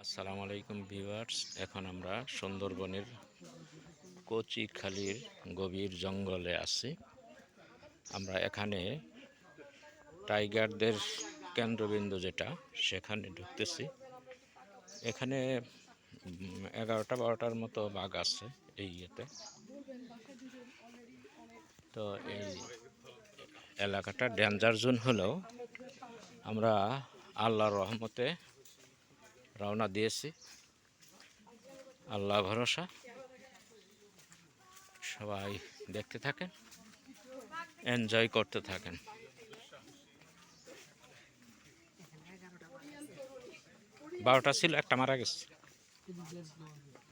আসসালামু আলাইকুম ভিউয়ার্স। এখন আমরা সুন্দরবনের কচিখালির গভীর জঙ্গলে আছি। আমরা এখানে টাইগারদের কেন্দ্রবিন্দু যেটা সেখানে ঢুকতেছি। এখানে 11টা-12টার মতো বাঘ আছে এই ইয়েতে। তো এই এলাকাটা ডেঞ্জার জোন হলেও আমরা আল্লাহর রহমতে রওনা দিয়েছি। আল্লাহ ভরসা, সবাই দেখতে থাকেন, এনজয় করতে থাকেন। বারোটা ছিল, একটা মারা গেছে।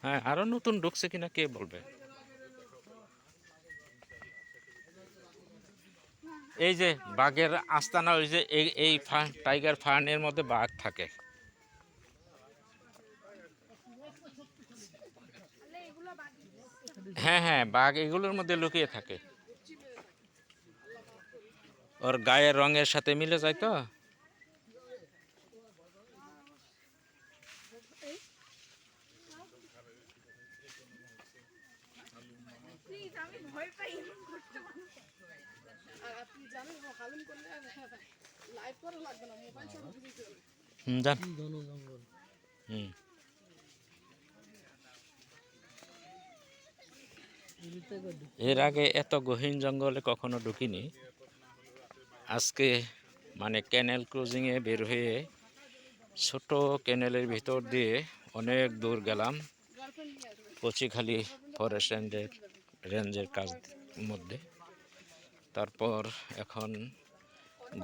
হ্যাঁ, আরো নতুন ঢুকছে কিনা কে বলবে। এই যে বাঘের আস্তানা, ওই যে এই টাইগার ফার্নের মধ্যে বাঘ থাকে। হ্যাঁ হ্যাঁ, বাঘ এগুলোর মধ্যে লুকিয়ে থাকে। ওর গায়ের রঙের সাথে মিলে যায় তো। এর আগে এত গহীন জঙ্গলে কখনো ঢুকিনি। আজকে মানে ক্যানেল ক্রুজিংয়ে বের হয়ে ছোট ক্যানেলের ভিতর দিয়ে অনেক দূর গেলাম কচিখালি ফরেস্ট রেঞ্জের কাজ মধ্যে। তারপর এখন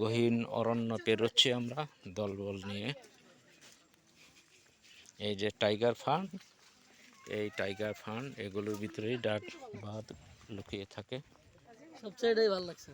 গহীন অরণ্য পেরোচ্ছি আমরা দলবল নিয়ে। এই যে টাইগার ফার্ম, এই টাইগার ফার্ম এগুলোর ভিতরেই ডাক বাঘ লুকিয়ে থাকে। সবচেয়ে এটাই ভালো লাগছে।